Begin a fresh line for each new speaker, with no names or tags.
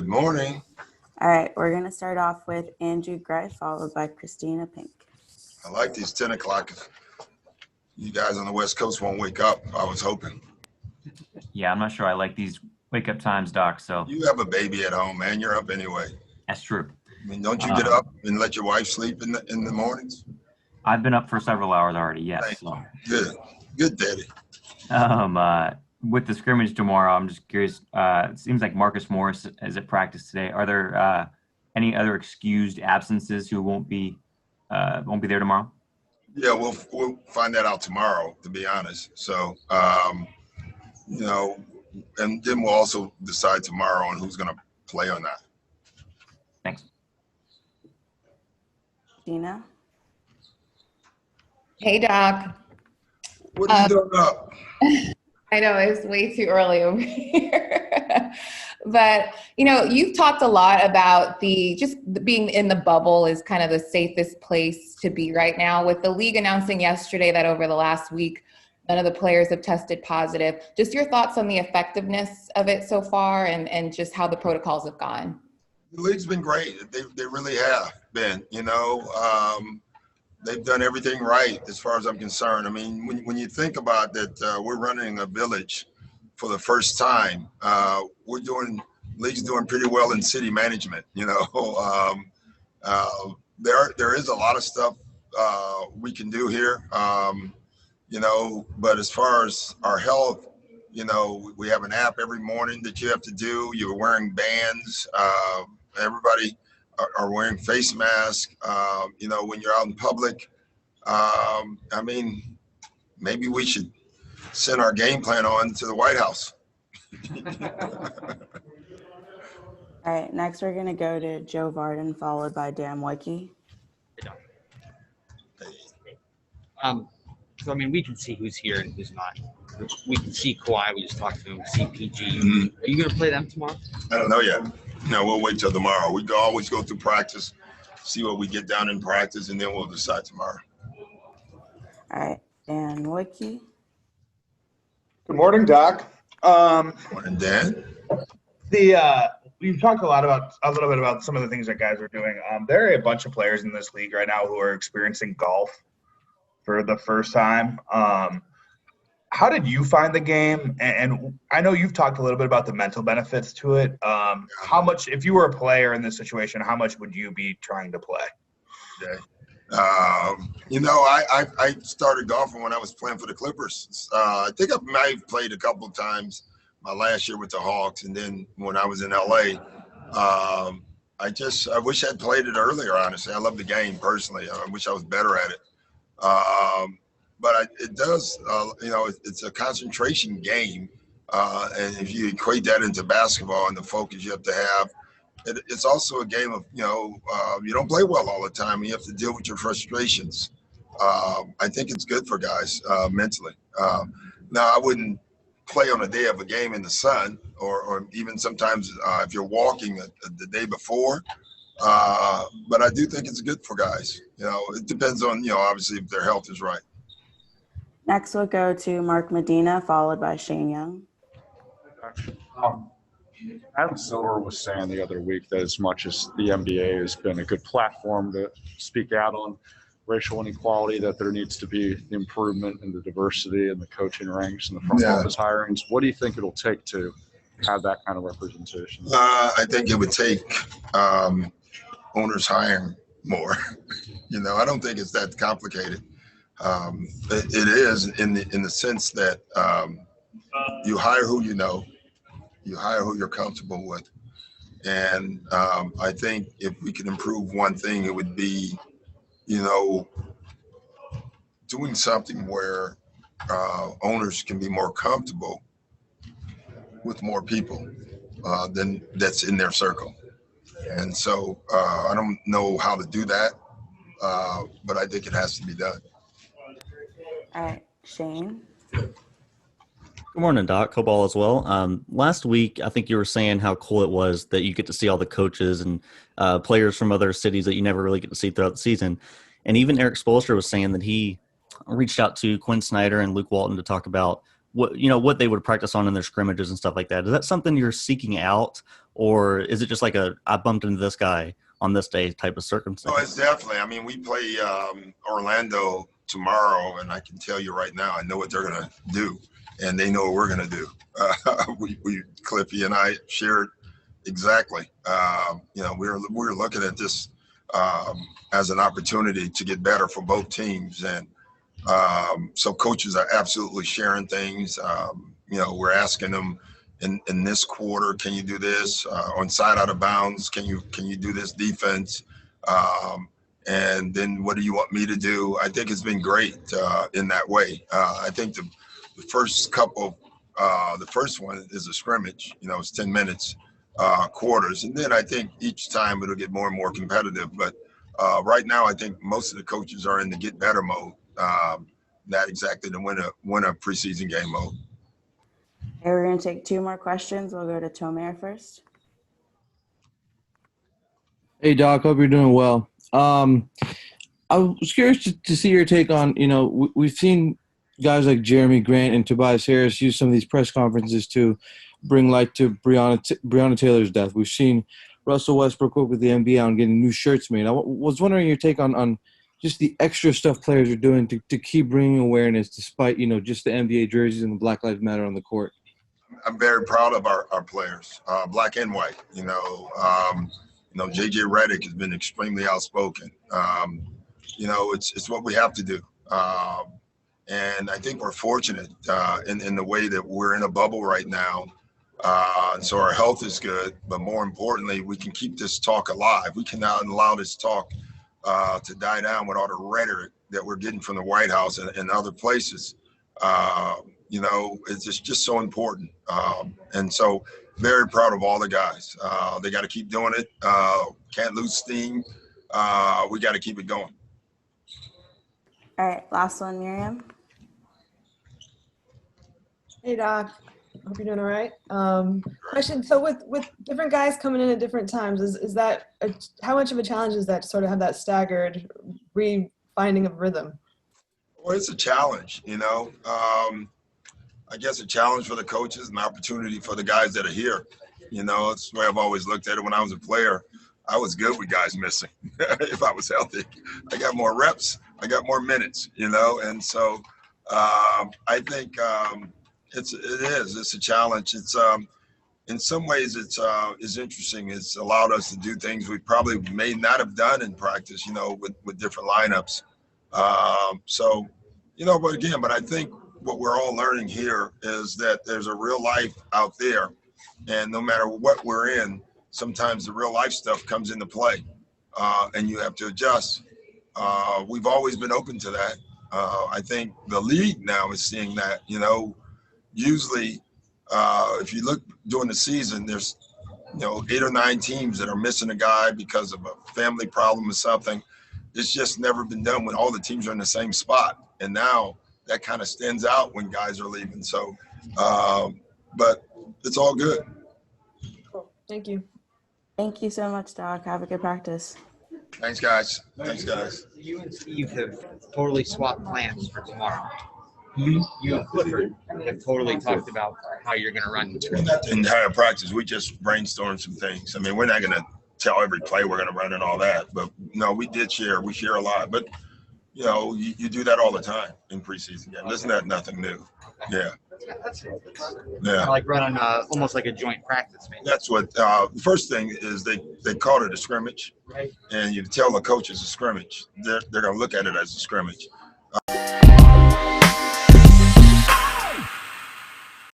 Good morning.
All right, we're going to start off with Andrew Gray, followed by Christina Pink.
I like these 10 o'clock. You guys on the West Coast won't wake up. I was hoping.
Yeah, I'm not sure I like these wake-up times, Doc, so.
You have a baby at home, man. You're up anyway.
That's true.
I mean, don't you get up and let your wife sleep in the mornings?
I've been up for several hours already, yes.
Thank
So.
you. Good daddy.
With the scrimmage tomorrow, I'm just curious. It seems like Marcus Morris is at practice today. Are there any other excused absences who won't be there tomorrow?
Yeah, we'll find that out tomorrow, to be honest. So, and then we'll also decide tomorrow on who's going to play or not.
Thanks.
Dina?
Hey, Doc.
What are you doing up?
I know it's way too early over here. But, you've talked a lot about just being in the bubble is kind of the safest place to be right now. With the league announcing yesterday that over the last week, none of the players have tested positive. Just your thoughts on the effectiveness of it so far and just how the protocols have gone.
The league's been great. They really have been, they've done everything right as far as I'm concerned. I mean, when you think about that, we're running a village for the first time. League's doing pretty well in city management. There is a lot of stuff we can do here. But as far as our health, we have an app every morning that you have to do. You're wearing bands. Everybody are wearing face masks. When you're out in public. Maybe we should send our game plan on to the White House.
All right, next we're going to go to Joe Varden, followed by Dan Wicke.
We can see who's here and who's not. We can see Kawhi. We just talked to him. See PG. Are you going to play them tomorrow?
I don't know yet. No, we'll wait till tomorrow. We can always go through practice, see what we get down in practice, and then we'll decide tomorrow.
All right, Dan Wicke.
Good morning, Doc.
Morning, Dan.
We've talked a little bit about some of the things that guys are doing. There are a bunch of players in this league right now who are experiencing golf for the first time. How did you find the game? And I know you've talked a little bit about the mental benefits to it. How much, if you were a player in this situation, how much would you be trying to play?
Okay. I started golfing when I was playing for the Clippers. I think I might have played a couple of times my last year with the Hawks, and then when I was in LA, I wish I'd played it earlier. Honestly, I love the game personally. I wish I was better at it. But it does. It's a concentration game, and if you equate that into basketball and the focus you have to have. It's also a game of, you don't play well all the time. You have to deal with your frustrations. I think it's good for guys mentally. Now, I wouldn't play on a day of a game in the sun or even sometimes if you're walking the day before. But I do think it's good for guys. It depends on, obviously if their health is right.
Next we'll go to Mark Medina, followed by Shane Young.
Adam Silver was saying the other week that as much as the NBA has been a good platform to speak out on racial inequality, that there needs to be improvement in the diversity and the coaching ranks and the front office hirings. What do you think it'll take to have that kind of representation?
I think it would take owners hiring more. I don't think it's that complicated. It is in the sense that you hire who you know. You hire who you're comfortable with. And I think if we can improve one thing, it would be, doing something where owners can be more comfortable with more people than that's in their circle. And so I don't know how to do that, but I think it has to be done.
All right, Shane.
Good morning, Doc. Hope all is well. Last week, I think you were saying how cool it was that you get to see all the coaches and players from other cities that you never really get to see throughout the season. And even Eric Spoelstra was saying that he reached out to Quinn Snyder and Luke Walton to talk about what they would practice on in their scrimmages and stuff like that. Is that something you're seeking out, or is it just like I bumped into this guy on this day type of circumstance?
Oh, it's definitely. I mean, we play Orlando tomorrow, and I can tell you right now, I know what they're going to do, and they know what we're going to do. Cliffy and I shared exactly. We're looking at this as an opportunity to get better for both teams, and so coaches are absolutely sharing things. We're asking them in this quarter, can you do this on side out of bounds? Can you do this defense? And then what do you want me to do? I think it's been great in that way. I think the first couple, the first one is a scrimmage. It's 10 minutes, quarters, and then I think each time it'll get more and more competitive. But right now, I think most of the coaches are in the get better mode, not exactly the win a preseason game mode.
Okay, we're going to take 2 more questions. We'll go to Tomer first.
Hey, Doc. Hope you're doing well. I was curious to see your take on, we've seen guys like Jeremy Grant and Tobias Harris use some of these press conferences to bring light to Breonna Taylor's death. We've seen Russell Westbrook work with the NBA on getting new shirts made. I was wondering your take on just the extra stuff players are doing to keep bringing awareness despite, just the NBA jerseys and the Black Lives Matter on the court.
I'm very proud of our players, black and white. JJ Redick has been extremely outspoken. It's what we have to do. And I think we're fortunate in the way that we're in a bubble right now. So our health is good, but more importantly, we can keep this talk alive. We cannot allow this talk to die down with all the rhetoric that we're getting from the White House and other places. It's just so important. And so very proud of all the guys. They got to keep doing it. Can't lose steam. We got to keep it going.
All right, last one, Miriam.
Hey, Doc. Hope you're doing all right. Question. So with different guys coming in at different times, is that how much of a challenge is that to sort of have that staggered refinding of rhythm?
Well, it's a challenge, I guess a challenge for the coaches, an opportunity for the guys that are here. It's the way I've always looked at it. When I was a player, I was good with guys missing. If I was healthy, I got more reps, I got more minutes, and so I think it's a challenge. It's in some ways it's interesting. It's allowed us to do things we probably may not have done in practice, with different lineups. But I think what we're all learning here is that there's a real life out there, and no matter what we're in, sometimes the real life stuff comes into play, and you have to adjust. We've always been open to that. I think the league now is seeing that, usually if you look during the season, there's, 8 or 9 teams that are missing a guy because of a family problem or something. It's just never been done when all the teams are in the same spot. And now that kind of stands out when guys are leaving. So, but it's all good.
Cool. Thank you.
Thank you so much, Doc. Have a good practice.
Thanks, guys.
You and Steve have totally swapped plans for tomorrow. You and Clifford have totally talked about how you're going to run
the entire practice. We just brainstormed some things. I mean, we're not going to tell every play we're going to run and all that, but no, we share a lot. But you do that all the time in preseason games. Isn't that nothing new? Yeah.
That's kind of like running almost like a joint practice, man.
That's what the first thing is. They call it a scrimmage,
right?
And you tell the coach it's a scrimmage. They're going to look at it as a scrimmage.